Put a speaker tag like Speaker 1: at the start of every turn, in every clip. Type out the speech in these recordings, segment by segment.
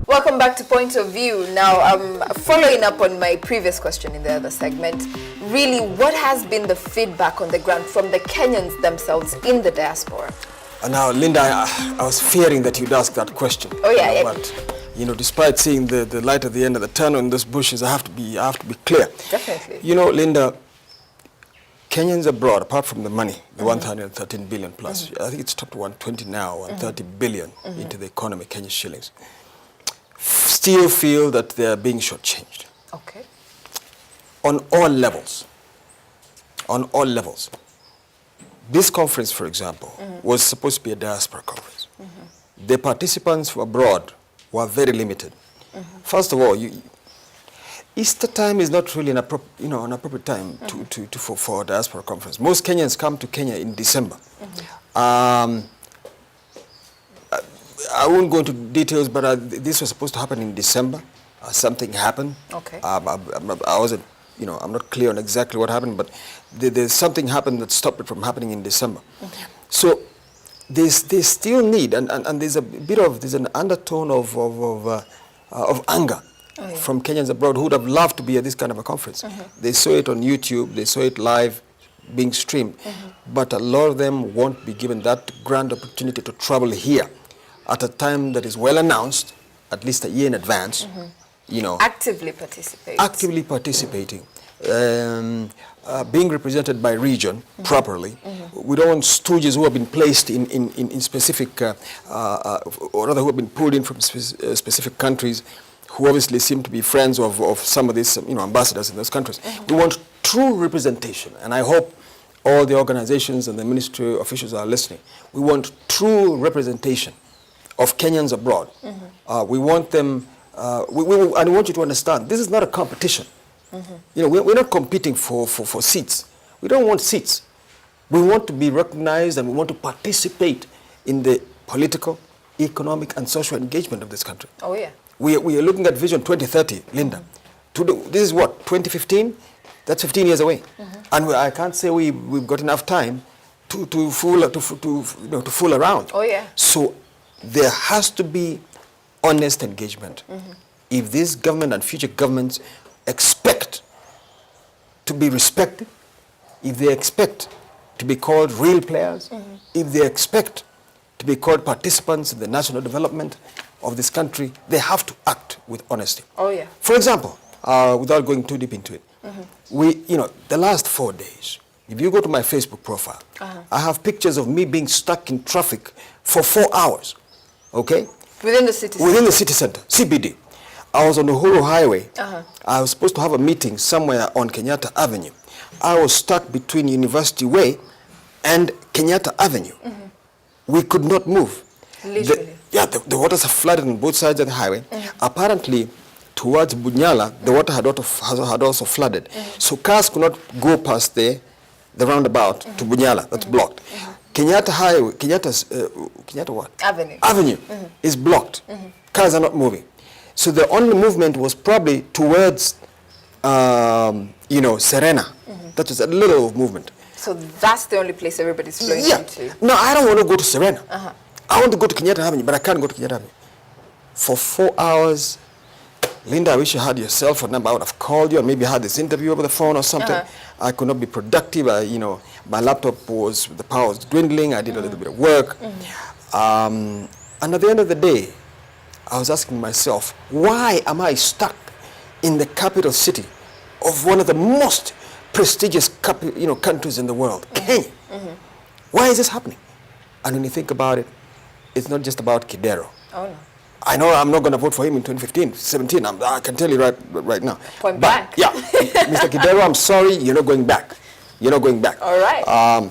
Speaker 1: Welcome back to Point of View. Now, following up on my previous question in the other segment, really, what has been the feedback on the ground from the Kenyans themselves in the diaspora?
Speaker 2: Now, Linda, I was fearing that you'd ask that question.
Speaker 1: Oh yeah,
Speaker 2: But despite seeing the light at the end of the tunnel in those bushes, I have to be clear.
Speaker 1: Definitely.
Speaker 2: Linda, Kenyans abroad, apart from the money, the 113 billion plus, I think it's topped to 120 now, 130 billion into the economy, Kenya shillings, still feel that they are being shortchanged.
Speaker 1: Okay.
Speaker 2: On all levels. On all levels. This conference, for example, was supposed to be a diaspora conference. The participants abroad were very limited. First of all, Easter time is not really an appropriate time for a diaspora conference. Most Kenyans come to Kenya in December. I won't go into details, but this was supposed to happen in December. Something happened. Okay. I wasn't, I'm not clear on exactly what happened, but there's something happened that stopped it from happening in December. So they still need, and there's an undertone of anger from Kenyans abroad who would have loved to be at this kind of a conference. They saw it on YouTube, they saw it live being streamed, but a lot of them won't be given that grand opportunity to travel here at a time that is well announced, at least a year in advance.
Speaker 1: Actively participating.
Speaker 2: Actively participating, being represented by region properly. We don't want stooges who have been placed in specific, or rather who have been pulled in from specific countries, who obviously seem to be friends of some of these ambassadors in those countries. We want true representation, and I hope all the organizations and the ministry officials are listening. We want true representation of Kenyans abroad. We want them. And I want you to understand, this is not a competition. We're not competing for seats. We don't want seats. We want to be recognized and we want to participate in the political, economic, and social engagement of this country.
Speaker 1: Oh, yeah.
Speaker 2: We are looking at Vision 2030, Linda. This is what, 2015? That's 15 years away. And I can't say we've got enough time to fool around.
Speaker 1: Oh, yeah.
Speaker 2: So there has to be honest engagement. If this government and future governments expect to be respected, if they expect to be called real players, if they expect to be called participants in the national development of this country, they have to act with honesty.
Speaker 1: Oh, yeah.
Speaker 2: For example, without going too deep into it, the last 4 days, if you go to my Facebook profile, I have pictures of me being stuck in traffic for 4 hours, okay?
Speaker 1: Within the city center?
Speaker 2: Within the city center, CBD. I was on the Uhuru Highway. I was supposed to have a meeting somewhere on Kenyatta Avenue. I was stuck between University Way and Kenyatta Avenue. We could not move.
Speaker 1: Literally?
Speaker 2: The waters have flooded on both sides of the highway. Apparently, towards Bunyala, the water had also flooded. So cars could not go past the roundabout to Bunyala. That's blocked. Kenyatta Highway, Kenyatta what? Avenue is blocked. Cars are not moving. So the only movement was probably towards, Serena. That was a little movement.
Speaker 1: So that's the only place everybody's flowing into?
Speaker 2: No, I don't want to go to Serena. I want to go to Kenyatta Avenue, but I can't go to Kenyatta Avenue. For 4 hours, Linda, I wish you had your cell phone number. I would have called you and maybe had this interview over the phone or something. I could not be productive. My laptop the power was dwindling. I did a little bit of work. And at the end of the day, I was asking myself, why am I stuck in the capital city of one of the most prestigious countries in the world, Kenya? Why is this happening? And when you think about it, it's not just about Kidero.
Speaker 1: Oh, no.
Speaker 2: I know I'm not going to vote for him in 2015, 17. I can tell you right now.
Speaker 1: Point blank.
Speaker 2: Yeah, Mr. Kidero, I'm sorry, you're not going back. You're not going back.
Speaker 1: All right.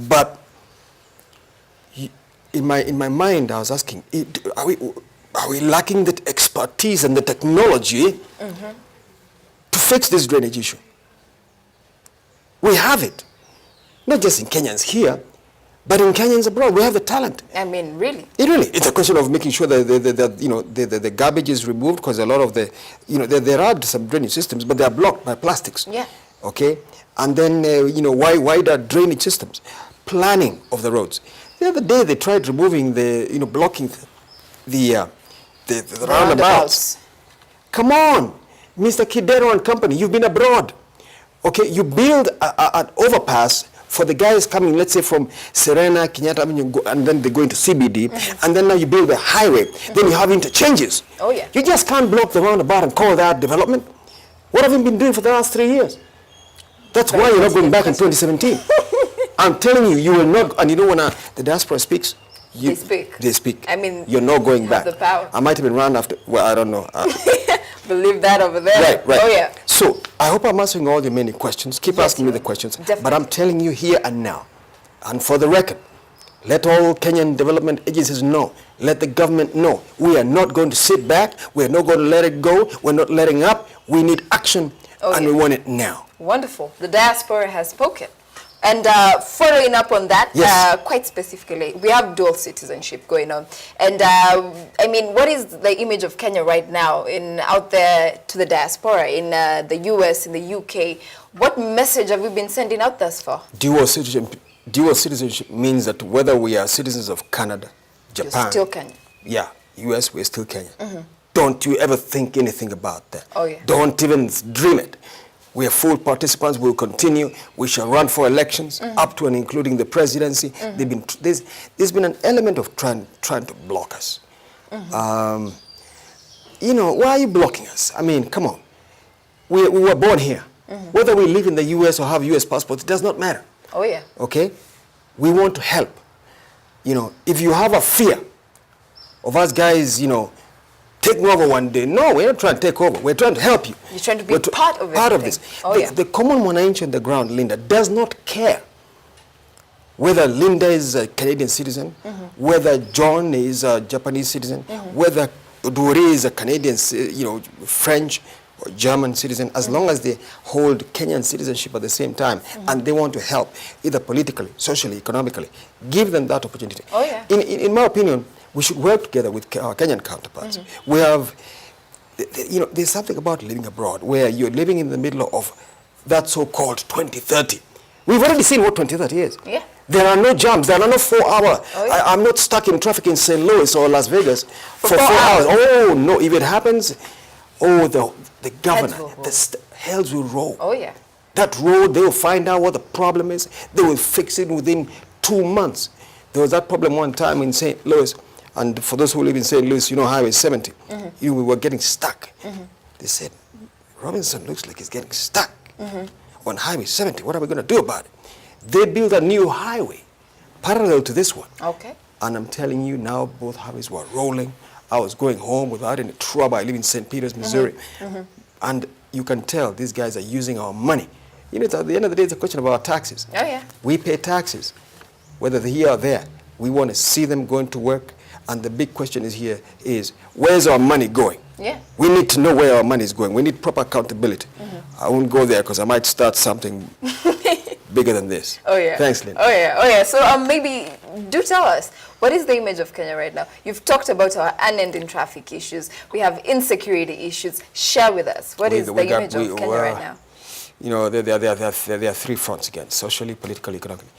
Speaker 2: But in my mind, I was asking, are we lacking the expertise and the technology to fix this drainage issue? We have it, not just in Kenyans here, but in Kenyans abroad. We have the talent.
Speaker 1: I mean, really?
Speaker 2: It's a question of making sure that the garbage is removed, because a lot of there are some drainage systems, but they are blocked by plastics.
Speaker 1: Yeah.
Speaker 2: Okay. And then wider drainage systems, planning of the roads. The other day they tried removing blocking the roundabouts. Come on, Mr. Kidero and company, you've been abroad. Okay, you build an overpass for the guys coming, let's say from Serena, Kenyatta, and then they go into CBD, and then now you build a highway, then you have interchanges.
Speaker 1: Oh yeah.
Speaker 2: You just can't block the roundabout and call that development. What have you been doing for the last 3 years? That's why you're not going back in 2017. I'm telling you, you will not, and you know when the diaspora speaks,
Speaker 1: they speak.
Speaker 2: They speak.
Speaker 1: I mean,
Speaker 2: you're not going back.
Speaker 1: The power.
Speaker 2: I might have been run after, well, I don't know.
Speaker 1: Believe that over there.
Speaker 2: Right.
Speaker 1: Oh yeah.
Speaker 2: So I hope I'm answering all your many questions. Keep asking me the questions.
Speaker 1: Definitely.
Speaker 2: But I'm telling you here and now, and for the record, let all Kenyan development agencies know, let the government know, we are not going to sit back, we're not going to let it go, we're not letting up, we need action, and we want it now.
Speaker 1: Wonderful. The diaspora has spoken. And following up on that,
Speaker 2: yes.
Speaker 1: Quite specifically, we have dual citizenship going on. And I mean, what is the image of Kenya right now out there to the diaspora in the US, in the UK? What message have we been sending out thus far?
Speaker 2: Dual citizenship means that whether we are citizens of Canada, Japan,
Speaker 1: you're still Kenya.
Speaker 2: Yeah, US, we're still Kenya. Don't you ever think anything about that.
Speaker 1: Oh yeah.
Speaker 2: Don't even dream it. We are full participants. We'll continue. We shall run for elections, up to and including the presidency. There's been an element of trying to block us. Why are you blocking us? I mean, come on. We were born here. Whether we live in the U.S. or have U.S. passports, it does not matter.
Speaker 1: Oh yeah.
Speaker 2: Okay? We want to help. If you have a fear of us guys, taking over one day. No, we're not trying to take over. We're trying to help you.
Speaker 1: You're trying to be part of it.
Speaker 2: Part of this.
Speaker 1: Oh, yeah.
Speaker 2: The common mwananchi on the ground, Linda, does not care whether Linda is a Canadian citizen, whether John is a Japanese citizen, whether Uduri is a Canadian, French or German citizen, as long as they hold Kenyan citizenship at the same time and they want to help, either politically, socially, economically, give them that opportunity.
Speaker 1: Oh, yeah.
Speaker 2: In my opinion, we should work together with our Kenyan counterparts. We have, there's something about living abroad where you're living in the middle of that so-called 2030. We've already seen what 2030 is.
Speaker 1: Yeah.
Speaker 2: There are no jams. There are no 4 hour.
Speaker 1: Oh, yeah.
Speaker 2: I'm not stuck in traffic in St. Louis or Las Vegas for 4
Speaker 1: hours.
Speaker 2: Oh, no. If it happens, the governor, the hells will roll.
Speaker 1: Oh, yeah.
Speaker 2: That road, they will find out what the problem is. They will fix it within 2 months. There was that problem one time in St. Louis. And for those who live in St. Louis, Highway 70, we were getting stuck. They said, Robinson looks like he's getting stuck on Highway 70. What are we going to do about it? They built a new highway parallel to this one.
Speaker 1: Okay.
Speaker 2: And I'm telling you now, both highways were rolling. I was going home without any trouble. I live in St. Peters, Missouri. And you can tell these guys are using our money. At the end of the day, it's a question of our taxes.
Speaker 1: Oh, yeah.
Speaker 2: We pay taxes, whether they're here or there. We want to see them going to work. And the big question is, where's our money going?
Speaker 1: Yeah.
Speaker 2: We need to know where our money is going. We need proper accountability. I won't go there because I might start something bigger than this.
Speaker 1: Oh, yeah.
Speaker 2: Thanks, Lynn.
Speaker 1: Oh, yeah. So maybe do tell us, what is the image of Kenya right now? You've talked about our unending traffic issues. We have insecurity issues. Share with us. What is the image of Kenya right now?
Speaker 2: There are 3 fronts again, socially, politically, economically.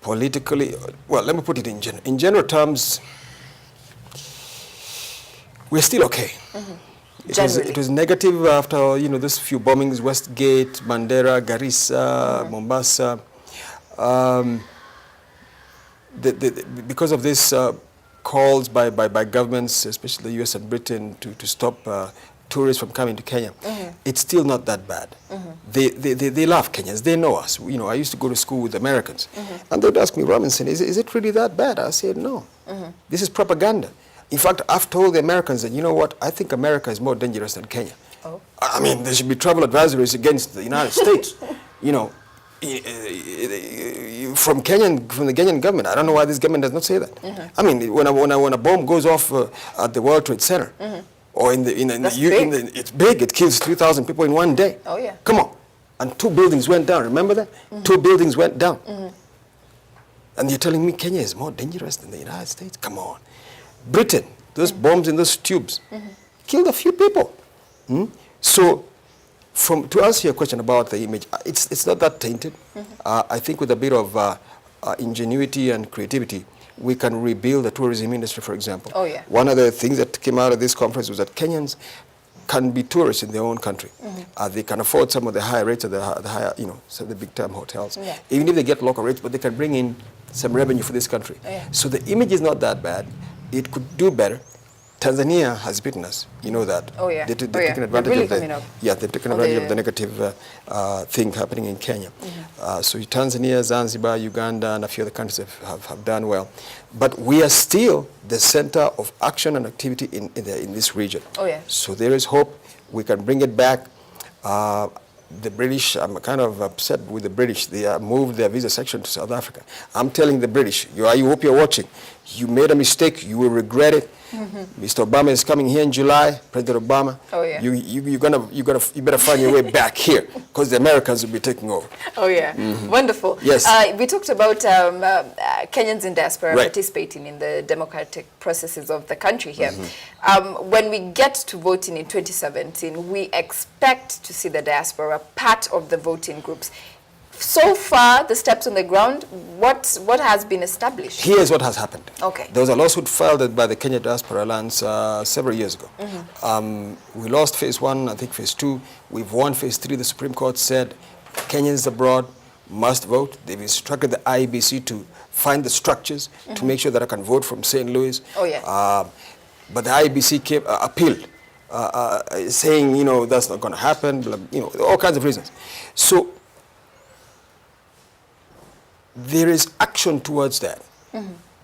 Speaker 2: Politically, well, let me put it in general. In general terms, we're still okay. It was negative after, those few bombings, Westgate, Mandera, Garissa, Mombasa. Because of this calls by governments, especially the US and Britain, to stop tourists from coming to Kenya, it's still not that bad. They love Kenyans. They know us. I used to go to school with Americans. And they'd ask me, Robinson, is it really that bad? I said, no. This is propaganda. In fact, I've told the Americans that, you know what, I think America is more dangerous than Kenya.
Speaker 1: Oh.
Speaker 2: I mean, there should be travel advisories against the United States. From the Kenyan government. I don't know why this government does not say that. I mean, when a bomb goes off at the World Trade Center, or it's big. It kills 3,000 people in one day.
Speaker 1: Oh yeah.
Speaker 2: Come on, and 2 buildings went down. Remember that? 2 buildings went down. And you're telling me Kenya is more dangerous than the United States? Come on, Britain. Those bombs in those tubes killed a few people. So, to answer your question about the image, it's not that tainted. I think with a bit of ingenuity and creativity, we can rebuild the tourism industry, for example.
Speaker 1: Oh, yeah.
Speaker 2: One of the things that came out of this conference was that Kenyans can be tourists in their own country. They can afford some of the higher rates of the higher, some of the big-time hotels.
Speaker 1: Yeah.
Speaker 2: Even if they get local rates, but they can bring in some revenue for this country.
Speaker 1: Yeah.
Speaker 2: So the image is not that bad. It could do better. Tanzania has beaten us. You know that.
Speaker 1: Oh, yeah.
Speaker 2: They've
Speaker 1: Oh,
Speaker 2: taken
Speaker 1: yeah.
Speaker 2: advantage
Speaker 1: They're
Speaker 2: of
Speaker 1: really
Speaker 2: the,
Speaker 1: coming up.
Speaker 2: yeah, they've taken advantage of the negative thing happening in Kenya. So Tanzania, Zanzibar, Uganda, and a few other countries have done well. But we are still the center of action and activity in this region.
Speaker 1: Oh, yeah.
Speaker 2: So there is hope. We can bring it back. The British, I'm kind of upset with the British. They moved their visa section to South Africa. I'm telling the British, I hope you're watching. You made a mistake. You will regret it. Mr. Obama is coming here in July. President Obama.
Speaker 1: Oh, yeah.
Speaker 2: You better find your way back here, because the Americans will be taking over.
Speaker 1: Oh, yeah. Wonderful.
Speaker 2: Yes.
Speaker 1: We talked about Kenyans in diaspora
Speaker 2: Right.
Speaker 1: participating in the democratic processes of the country here. When we get to voting in 2017, we expect to see the diaspora part of the voting groups. So far, the steps on the ground, what has been established?
Speaker 2: Here's what has happened.
Speaker 1: Okay.
Speaker 2: There was a lawsuit filed by the Kenya Diaspora Alliance several years ago. We lost phase 1, I think phase 2. We've won phase 3. The Supreme Court said Kenyans abroad must vote. They've instructed the IEBC to find the structures to make sure that I can vote from St. Louis.
Speaker 1: Oh, yeah.
Speaker 2: But the IEBC appealed, saying, that's not going to happen, all kinds of reasons. So there is action towards that.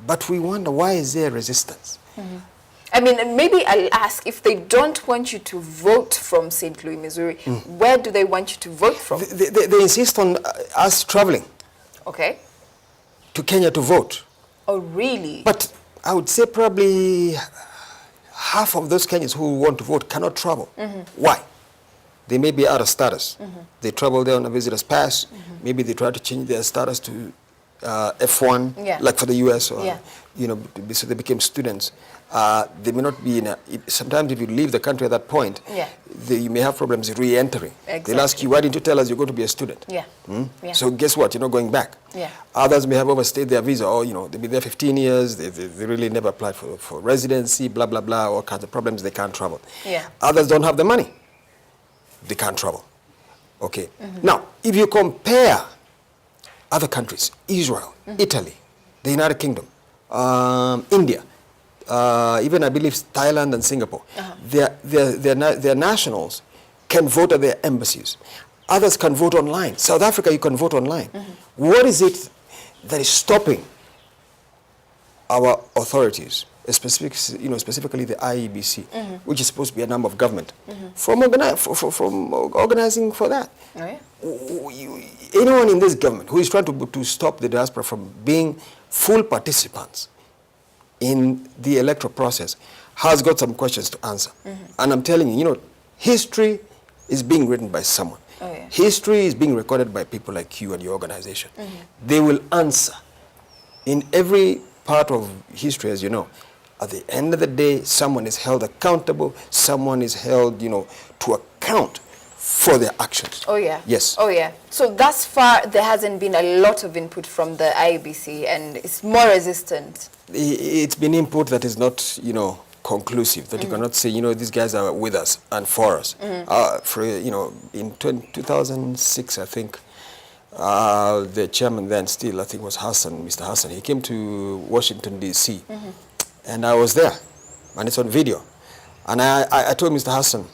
Speaker 2: But we wonder, why is there resistance?
Speaker 1: I mean, maybe I'll ask, if they don't want you to vote from St. Louis, Missouri, where do they want you to vote from?
Speaker 2: They insist on us traveling
Speaker 1: Okay.
Speaker 2: to Kenya to vote.
Speaker 1: Oh, really?
Speaker 2: But I would say probably half of those Kenyans who want to vote cannot travel. Why? They may be out of status. They travel there on a visitor's pass. Maybe they try to change their status to F1,
Speaker 1: Yeah.
Speaker 2: like for the U.S. or,
Speaker 1: Yeah.
Speaker 2: so they became students. They may not be sometimes if you leave the country at that point,
Speaker 1: Yeah.
Speaker 2: you may have problems re-entering. They'll ask you, why didn't you tell us you're going to be a student?
Speaker 1: Yeah. Yeah.
Speaker 2: So guess what? You're not going back.
Speaker 1: Yeah.
Speaker 2: Others may have overstayed their visa, or they've been there 15 years. They really never applied for residency, blah blah blah, all kinds of problems. They can't travel.
Speaker 1: Yeah.
Speaker 2: Others don't have the money. They can't travel. Okay. Now, if you compare other countries, Israel, Italy, the United Kingdom, India, even I believe Thailand and Singapore, their nationals can vote at their embassies. Others can vote online. South Africa, you can vote online. What is it that is stopping our authorities, specifically the IEBC, which is supposed to be a arm of government, from organizing for that?
Speaker 1: Oh, yeah.
Speaker 2: Anyone in this government who is trying to stop the diaspora from being full participants in the electoral process has got some questions to answer. And I'm telling you, history is being written by someone.
Speaker 1: Oh, yeah.
Speaker 2: History is being recorded by people like you and your organization. They will answer. In every part of history, as you know, at the end of the day, someone is held accountable, someone is held, to account for their actions.
Speaker 1: Oh, yeah.
Speaker 2: Yes.
Speaker 1: Oh, yeah. So thus far, there hasn't been a lot of input from the IEBC, and it's more resistant.
Speaker 2: It's been input that is not, conclusive, that you cannot say, these guys are with us and for us. In 2006, I think, the chairman then still, I think, was Mr. Hassan. He came to Washington, D.C., and I was there, and it's on video. And I told Mr. Hassan,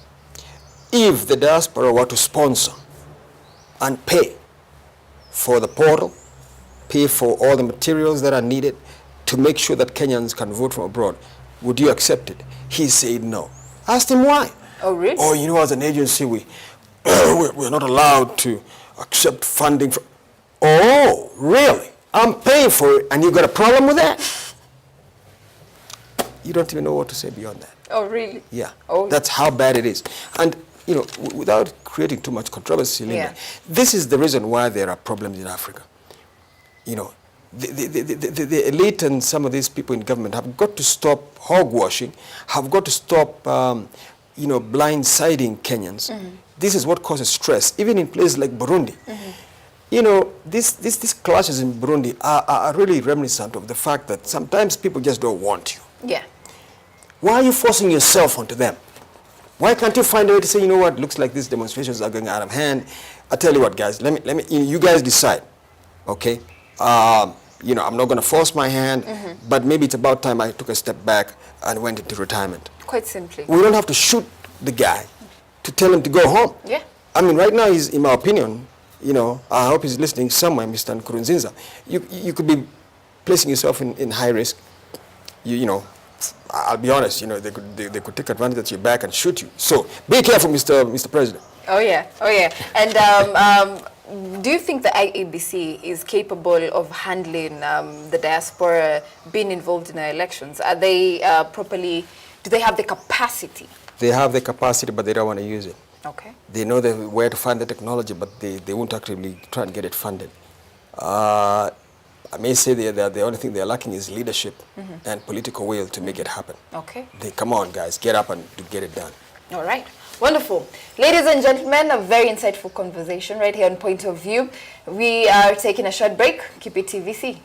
Speaker 2: if the diaspora were to sponsor and pay for the portal, pay for all the materials that are needed to make sure that Kenyans can vote from abroad, would you accept it? He said no. I asked him why.
Speaker 1: Oh, really?
Speaker 2: Oh, as an agency, we're not allowed to accept funding. Oh, really? I'm paying for it, and you got a problem with that? You don't even know what to say beyond that.
Speaker 1: Oh, really?
Speaker 2: Yeah.
Speaker 1: Oh.
Speaker 2: That's how bad it is. And, without creating too much controversy, Linda,
Speaker 1: Yeah.
Speaker 2: this is the reason why there are problems in Africa. The elite and some of these people in government have got to stop hogwashing, have got to stop, blindsiding Kenyans. This is what causes stress, even in places like Burundi. you know, these clashes in Burundi are really reminiscent of the fact that sometimes people just don't want you.
Speaker 1: Yeah.
Speaker 2: Why are you forcing yourself onto them? Why can't you find a way to say, you know what, looks like these demonstrations are going out of hand. I tell you what, guys, let me, you guys decide, okay? You know, I'm not going to force my hand, but maybe it's about time I took a step back and went into retirement.
Speaker 1: Quite simply.
Speaker 2: We don't have to shoot the guy to tell him to go home.
Speaker 1: Yeah.
Speaker 2: I mean, right now, he's, in my opinion, you know, I hope he's listening somewhere, Mr. Nkurunziza. You could be placing yourself in high risk. You know, I'll be honest, you know, they could take advantage of your back and shoot you. So be careful, Mr. President.
Speaker 1: Oh yeah, oh yeah. And do you think the IEBC is capable of handling the diaspora being involved in our elections? Are they properly, do they have the capacity? They
Speaker 2: have the capacity, but they don't want to use it.
Speaker 1: Okay.
Speaker 2: They know where to find the technology, but they won't actually try and get it funded. I may say the only thing they're lacking is leadership and political will to make it happen.
Speaker 1: Okay.
Speaker 2: Come on, guys, get up and get it done.
Speaker 1: All right. Wonderful. Ladies and gentlemen, a very insightful conversation right here on Point of View. We are taking a short break. Keep it TVC.